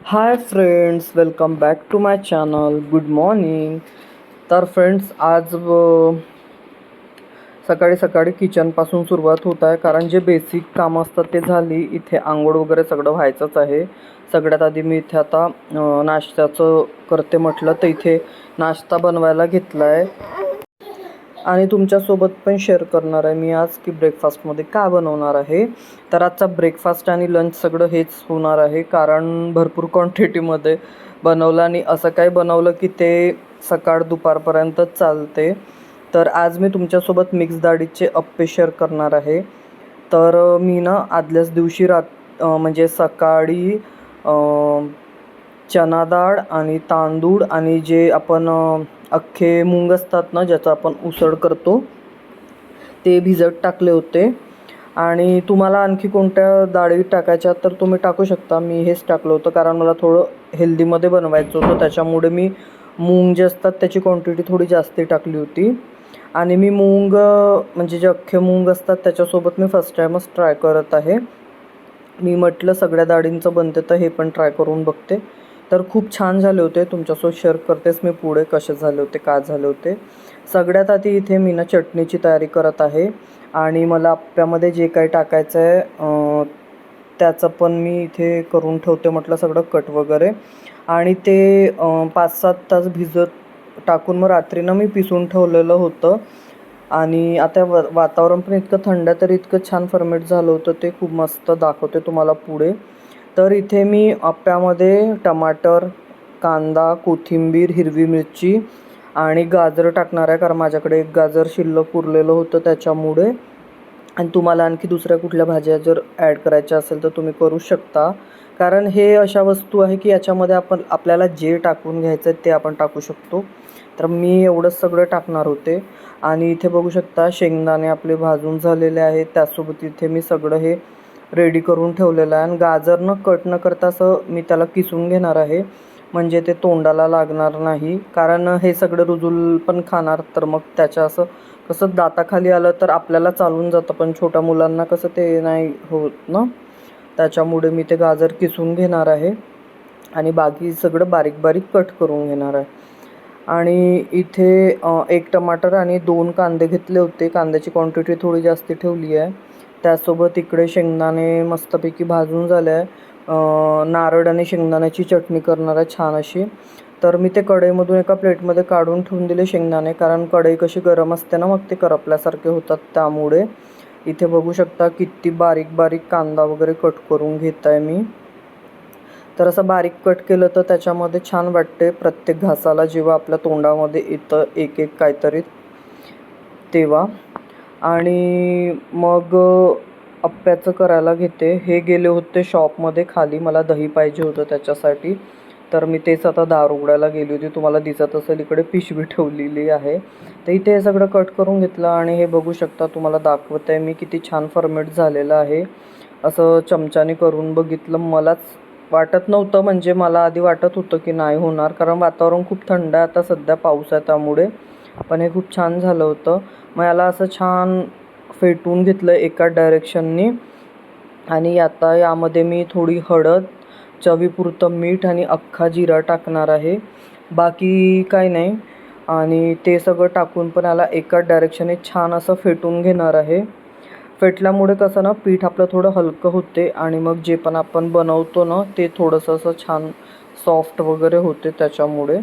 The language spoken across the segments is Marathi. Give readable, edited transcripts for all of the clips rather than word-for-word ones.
High friends, welcome back to my channel. Good morning. तर फ्रेंड्स, आज सकाळी सकाळी किचनपासून सुरुवात होत आहे, कारण जे बेसिक कामं असतात ते झाली. इथे आंघोळ वगैरे सगळं व्हायचंच आहे. सगळ्यात आधी मी इथे आता नाश्त्याचं करते म्हटलं, तर इथे नाश्ता बनवायला घेतला आहे आणि तुमच्यासोबत पण शेअर करणार आहे मी आज की ब्रेकफास्टमध्ये काय बनवणार आहे. तर आजचा ब्रेकफास्ट आणि लंच सगळं हेच होणार आहे, कारण भरपूर क्वांटिटीमध्ये बनवलं आणि असं काय बनवलं की ते सकाळ दुपारपर्यंतच चालते. तर आज मी तुमच्यासोबत मिक्स डाळीचे अप्पे शेअर करणार आहे. तर मी आदल्याच दिवशी म्हणजे सकाळी चना डाळ आणि तांदूळ आणि जे आपण अख्खे मूग असतात ना, ज्याचं आपण उसळ करतो, ते भिजत टाकले होते. आणि तुम्हाला आणखी कोणत्या डाळी टाकायच्या तर तुम्ही टाकू शकता. मी हेच टाकलं होतं कारण मला थोडं हेल्दीमध्ये बनवायचं होतं, त्याच्यामुळे मी मूग जे असतात त्याची क्वांटिटी थोडी जास्ती टाकली होती. आणि मी मूग म्हणजे जे अख्खे मूग असतात त्याच्यासोबत मी फर्स्ट टाईमच ट्राय करत आहे. मी म्हटलं सगळ्या डाळींचं बनते तर हे पण ट्राय करून बघते. तर खूप छान झाले होते. तुमच्यासोबत शेअर करतेच मी पुढे कसे झाले होते, काय झाले होते. सगळ्यात आधी इथे मी चटणीची तयारी करत आहे आणि मला आप्प्यामध्ये जे काही टाकायचं आहे त्याचं पण मी इथे करून ठेवते म्हटलं सगळं कट वगैरे. आणि ते 5-7 तास भिजत टाकून मग रात्रीनं मी पिसून ठेवलेलं होतं. आणि आता वातावरण पण इतकं थंड आहे तर इतकं छान फर्मेट झालं होतं, ते खूप मस्त दाखवते तुम्हाला पुढे. तर इथे मी आप्प्यामध्ये टमाटर, कांदा, कोथिंबीर, हिरवी मिरची आणि गाजर टाकणार आहे, कारण माझ्याकडे एक गाजर शिल्लक उरलेलं होतं त्याच्यामुळे. आणि तुम्हाला आणखी दुसऱ्या कुठल्या भाज्या जर ॲड करायच्या असेल तर तुम्ही करू शकता, कारण हे अशा वस्तू आहे की याच्यामध्ये आपल्याला जे टाकून घ्यायचं आहे ते आपण टाकू शकतो. तर मी एवढंच सगळं टाकणार होते. आणि इथे बघू शकता शेंगदाणे आपले भाजून झालेले आहेत. त्यासोबत इथे मी सगळं हे रेडी करून ठेवलेलं आहे. आणि गाजर कट न करता असं मी त्याला किसून घेणार आहे, म्हणजे ते तोंडाला लागणार नाही. कारण हे सगळं रुजूल पण खाणार, तर मग त्याच्या असं कसं दाताखाली आलं तर आपल्याला चालून जातं, पण छोट्या मुलांना कसं ते नाही होत ना. त्याच्यामुळे मी ते गाजर किसून घेणार आहे आणि बाकी सगळं बारीक बारीक कट करून घेणार आहे. आणि इथे 1 टमाटर आणि 2 कांदे घेतले होते. कांद्याची क्वांटिटी थोडी जास्ती ठेवली आहे. त्यासोबत इकडे शेंगदाणे मस्तपैकी भाजून झाले आहे. नारळ आणि शेंगदाण्याची चटणी करणार आहे छान अशी. तर मी ते कढईमधून एका प्लेटमध्ये काढून ठेवून दिले शेंगदाणे, कारण कढई कशी गरम असते ना, मग ते करपल्यासारखे होतात त्यामुळे. इथे बघू शकता किती बारीक बारीक कांदा वगैरे कट करून घेत आहे मी. तर असं बारीक कट केलं तर त्याच्यामध्ये छान वाटते प्रत्येक घासाला, जेव्हा आपल्या तोंडामध्ये येतं एक एक काहीतरी तेव्हा. आणि मग अप्प्याचं करायला घेते. हे गेले होते शॉपमध्ये खाली, मला दही पाहिजे होतं त्याच्यासाठी. तर मी तेच आता दार उघडायला गेली होती. तुम्हाला दिसत असेल इकडे पिशवी ठेवलेली आहे. तर इथे हे सगळं कट करून घेतलं आणि हे बघू शकता, तुम्हाला दाखवत आहे मी किती छान फर्मेट झालेलं आहे. असं चमच्याने करून बघितलं. मलाच वाटत नव्हतं, म्हणजे मला आधी वाटत होतं की नाही होणार, कारण वातावरण खूप थंड आहे आता सध्या, पाऊस आहे त्यामुळे. पण हे खूप छान झालं होतं. मग याला असं छान फेटून घेतलं एका डायरेक्शननी. आणि आता यामध्ये मी थोडी हळद, चवीपुरतं मीठ आणि अख्खा जिरा टाकणार आहे, बाकी काही नाही. आणि ते सगळं टाकून पण याला एका डायरेक्शनने छान असं फेटून घेणार आहे. फेटल्यामुळे कसं ना, पीठ आपलं थोडं हलकं होते आणि मग जे पण आपण बनवतो ना ते थोडंसं असं छान सॉफ्ट वगैरे होते त्याच्यामुळे.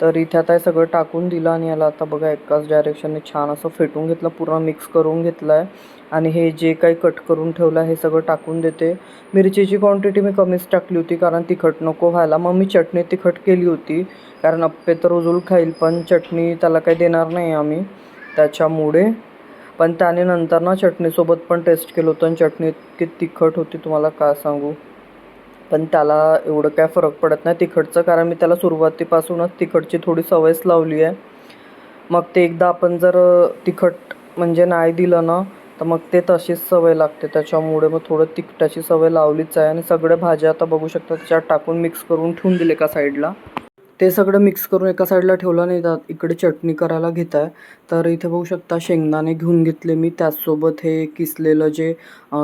तर इथे आता हे सगळं टाकून दिलं आणि याला आता बघा एकाच डायरेक्शनने छान असं फेटून घेतलं, पूर्ण मिक्स करून घेतलं आहे. आणि हे जे काही कट करून ठेवलं आहे हे सगळं टाकून देते. मिरचीची क्वांटिटी मी कमीच टाकली होती, कारण तिखट नको व्हायला. मग मी चटणी तिखट केली होती, कारण अप्पे तर उजूल खाईल, पण चटणी त्याला काही देणार नाही आम्ही त्याच्यामुळे. पण त्याने नंतर ना चटणीसोबत पण टेस्ट केलं होतं आणि चटणी इतकी तिखट होती तुम्हाला काय सांगू. पण त्याला एवढं काय फरक पडत नाही तिखटचं, कारण मी त्याला सुरुवातीपासूनच तिखटची थोडी सवयच लावली आहे. मग ते एकदा आपण जर तिखट म्हणजे नाही दिलं ना, तर मग ते तशीच सवय लागते. त्याच्यामुळे मग थोडं तिखटाची सवय लावलीच आहे. आणि सगळ्या भाज्या आता बघू शकता त्याच्यात टाकून मिक्स करून ठेवून दिले का साईडला. ते सगळं मिक्स करून एका साईडला ठेवलं. नाही तर इकडे चटणी करायला घेत आहे. तर इथे बघू शकता शेंगदाणे घेऊन घेतले मी. त्याचसोबत हे किसलेलं जे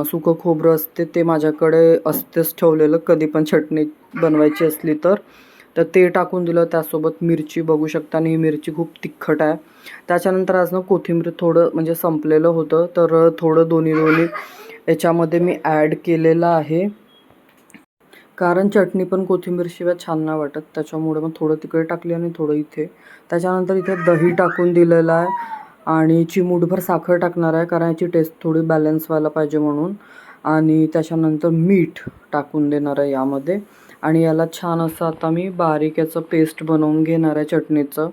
सुकं खोबरं असते ते माझ्याकडे असतेच ठेवलेलं, कधी पण चटणी बनवायची असली तर. तर ते टाकून दिलं. त्यासोबत मिरची बघू शकता आणि ही मिरची खूप तिखट आहे. त्याच्यानंतर आज ना कोथिंबीर थोडं म्हणजे संपलेलं होतं, तर थोडं दोन्ही याच्यामध्ये मी ॲड केलेलं आहे. कारण चटणी पण कोथिंबीरशिवाय छान नाही वाटत, त्याच्यामुळे मग थोडं तिकडे टाकली आणि थोडं इथे. त्याच्यानंतर इथे दही टाकून दिलेलं आहे आणि चिमूटभर साखर टाकणार आहे, कारण याची टेस्ट थोडी बॅलन्स व्हायला पाहिजे म्हणून. आणि त्याच्यानंतर मीठ टाकून देणार आहे यामध्ये. आणि याला छान असं आता मी बारीक याचं पेस्ट बनवून घेणार आहे चटणीचं.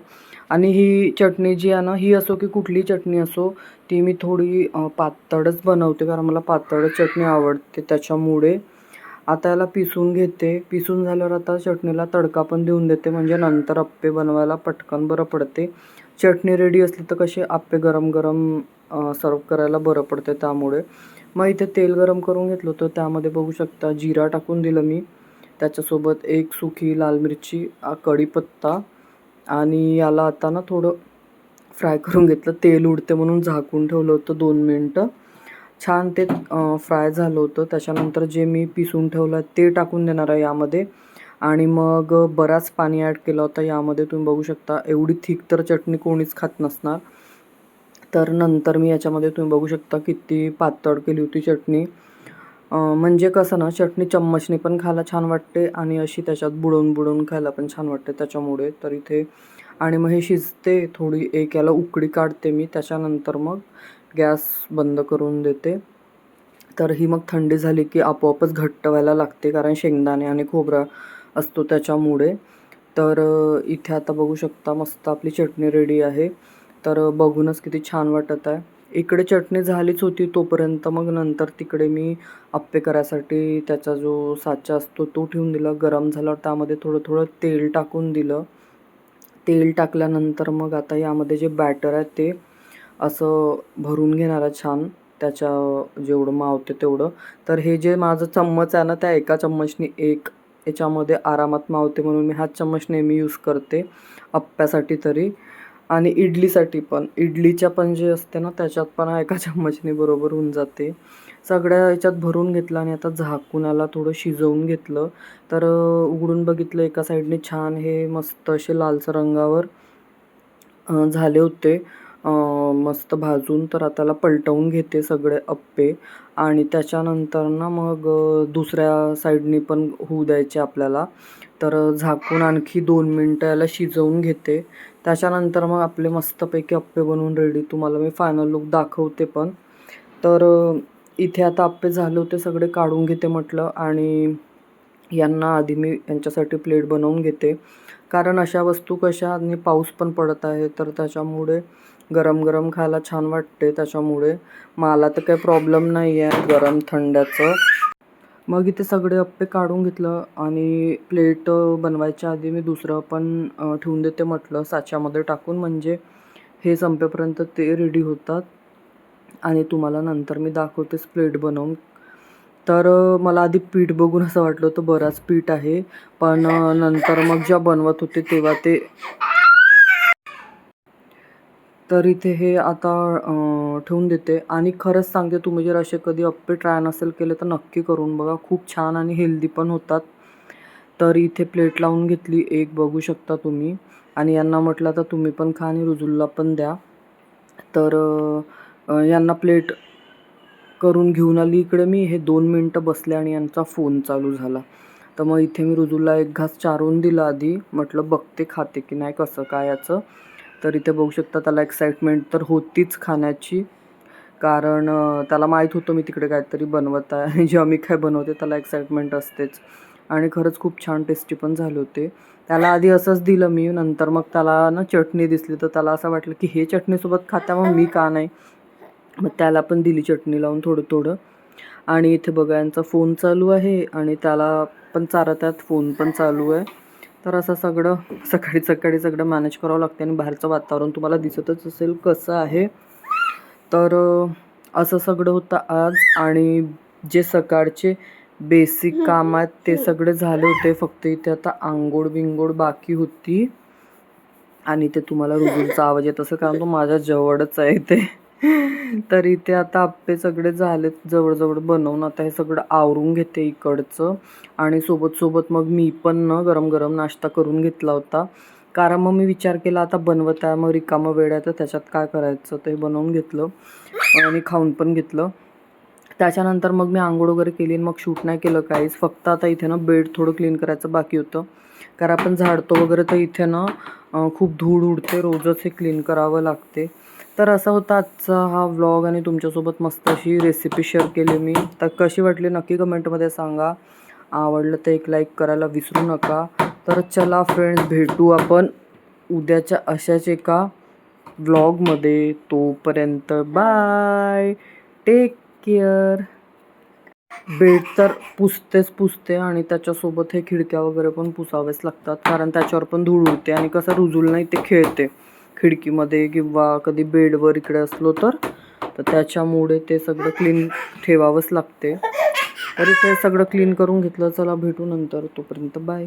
आणि ही चटणी जी आहे ना, ही असो की कुठली चटणी असो, ती मी थोडी पातळच बनवते, कारण मला पातळच चटणी आवडते. त्याच्यामुळे आता याला पिसून घेते. पिसून झाल्यावर आता चटणीला तडका पण देऊन देते, म्हणजे नंतर अप्पे बनवायला पटकन बरं पडते. चटणी रेडी असली तर कसे अप्पे गरम गरम सर्व करायला बरं पडते. त्यामुळे मग इथे तेल गरम करून घेतलं होतं, त्यामध्ये बघू शकता जिरा टाकून दिलं मी. त्याच्यासोबत एक सुकी लाल मिरची, कढीपत्ता. आणि याला आता ना थोडं फ्राय करून घेतलं. तेल उडते म्हणून झाकून ठेवलं होतं 2 मिनटं. छान ते फ्राय झालं होतं. त्याच्यानंतर जे मी पिसून ठेवलं ते टाकून देणार आहे यामध्ये. आणि मग बराच पाणी ॲड केलं होतं यामध्ये. तुम्ही बघू शकता एवढी थिक तर चटणी कोणीच खात नसणार. तर नंतर मी याच्यामध्ये तुम्ही बघू शकता किती पातळ केली होती चटणी. म्हणजे कसं ना, चटणी चम्मचने पण खायला छान वाटते आणि अशी त्याच्यात बुडवून बुडवून खायला पण छान वाटते. त्याच्यामुळे तर इथे आणि मग हे शिजते थोडी, एक याला उकळी काढते मी. त्याच्यानंतर मग गॅस बंद करून देते. तर ही मग थंडी झाली की आपोआपच घट्ट व्हायला लागते, कारण शेंगदाणे आणि खोबरा असतो त्याच्यामुळे. तर इथे आता बघू शकता मस्त आपली चटणी रेडी आहे. तर बघूनच किती छान वाटत आहे. इकडे चटणी झालीच होती तोपर्यंत मग नंतर तिकडे मी अप्पे करायसाठी त्याचा जो साचा असतो तो ठेवून दिला. गरम झाल्यावर त्यामध्ये थोडं थोडं तेल टाकून दिलं. तेल टाकल्यानंतर मग आता यामध्ये जे बॅटर आहे ते असं भरून घेणार आहे छान, त्याच्या जेवढं मावते तेवढं. तर हे जे माझं चम्मच आहे ना, त्या एका चम्मचनी एक याच्यामध्ये आरामात मावते, म्हणून मी हाच चम्मच नेहमी यूज करते अप्प्यासाठी तरी. आणि इडलीसाठी पण, इडलीच्या पण जे असते ना त्याच्यात पण एका चम्मचने बरोबर होऊन जाते. सगळ्या याच्यात भरून घेतलं आणि आता झाकून याला थोडं शिजवून घेतलं. तर उघडून बघितलं एका साईडने छान हे मस्त असे लालसर रंगावर झाले होते, मस्त भाजून. तर आता त्याला पलटवून घेते सगळे अप्पे. आणि त्याच्यानंतर ना मग दुसऱ्या साईडनी पण होऊ द्यायचे आपल्याला. तर झाकून आणखी 2 मिनटं याला शिजवून घेते. त्याच्यानंतर मग आपले मस्तपैकी अप्पे बनवून रेडी. तुम्हाला मी फायनल लुक दाखवते पण. तर इथे आता अप्पे झाले होते सगळे, काढून घेते म्हटलं. आणि यांना आधी मी यांच्यासाठी प्लेट बनवून घेते, कारण अशा वस्तू कशा, आणि पाऊस पण पडत आहे तर त्याच्यामुळे गरम गरम खायला छान वाटते. त्याच्यामुळे मला तर काही प्रॉब्लेम नाही आहे गरम थंड्याचं. मग इथे सगळे अप्पे काढून घेतलं आणि प्लेट बनवायच्या आधी मी दुसरं पण ठेवून देते म्हटलं साच्यामध्ये टाकून, म्हणजे हे संपेपर्यंत ते रेडी होतात आणि तुम्हाला नंतर मी दाखवतेच प्लेट बनवून. तर मला आधी पीठ बघून असं वाटलं होतं बराच पीठ आहे, पण नंतर मग जेव्हा बनवत होते तेव्हा ते, तर इथे हे आता ठेवून देते. आणि खरंच सांगते, तुम्ही जर असे कधी अप्पे ट्राय नसेल केले तर नक्की करून बघा, खूप छान आणि हेल्दी पण होतात. तर इथे प्लेट लावून घेतली एक, बघू शकता तुम्ही. आणि यांना म्हटलं तर तुम्ही पण खा आणि रुजुलला पण द्या. तर यांना प्लेट करून घेऊन आली इकडे मी. हे 2 मिनटं बसले आणि यांचा फोन चालू झाला. तर मग इथे मी रुजुलला एक घास चारून दिला आधी, म्हटलं बघते खाते की नाही कसं काय याचं. तर इथे बघू शकता त्याला एक्साइटमेंट तर होतीच खाण्याची, कारण त्याला माहीत होतं मी तिकडे काहीतरी बनवत आहे आणि जेव्हा मी काय बनवते त्याला एक्साइटमेंट असतेच. आणि खरंच खूप छान टेस्टी पण झाले होते. त्याला आधी असंच दिलं मी, नंतर मग त्याला ना चटणी दिसली तर त्याला असं वाटलं की हे चटणीसोबत खाता, मग मी का नाही. मग त्याला पण दिली चटणी लावून थोडं थोडं. आणि इथे बघा यांचा फोन चालू आहे आणि त्याला पण चारत आहेत, फोन पण चालू आहे. तर असं सगळं सकाळी सकाळी सगळं मॅनेज करावं लागते. आणि बाहेरचं वातावरण तुम्हाला दिसतच असेल कसं आहे. तर असं सगळं होतं आज. आणि जे सकाळचे बेसिक काम आहेत ते सगळे झाले होते. फक्त इथे आता आंघोळ बिंगोळ बाकी होती. आणि ते तुम्हाला रुजूंचा आवाज येत असेल कारण तो माझ्या जवळच आहे ते. तर इथे आता आप्पे सगळे झालेत जवळजवळ बनवून. आता हे सगळं आवरून घेते इकडचं. आणि सोबत मग मी पण ना गरम गरम नाश्ता करून घेतला होता. कारण मग मी विचार केला आता बनवत आहे मग रिकामं वेळ आहे तर त्याच्यात काय करायचं, ते बनवून घेतलं आणि खाऊन पण घेतलं. त्याच्यानंतर मग मी आंघोळ वगैरे केली आणि मग शूट नाही केलं काहीच. फक्त आता इथे ना बेड थोडं क्लीन करायचं बाकी होतं. कारण आपण झाडतो वगैरे तर इथे ना खूप धूळ उडते, रोजच हे क्लीन करावं लागते. तर असा होता आजचा हा व्लॉग आणि तुमच्यासोबत मस्त अशी रेसिपी शेअर केली मी. तर कशी वाटली नक्की कमेंटमध्ये सांगा. आवडलं तर एक लाईक करायला विसरू नका. तर चला फ्रेंड्स, भेटू आपण उद्याच्या अशाच एका व्लॉगमध्ये. तोपर्यंत बाय, टेक केअर. बेड तर पुसते आणि त्याच्यासोबत हे खिडक्या वगैरे पण पुसावेच लागतात कारण त्याच्यावर पण धूळ उडते आणि कसं रुजूल नाही ते खेळते खिडकीमध्ये किंवा कधी बेडवर इकडे असलो तर त्याच्यामुळे ते सगळं क्लीन ठेवावंच लागते. तरी ते सगळं क्लीन करून घेतलं. चला भेटू नंतर, तोपर्यंत बाय.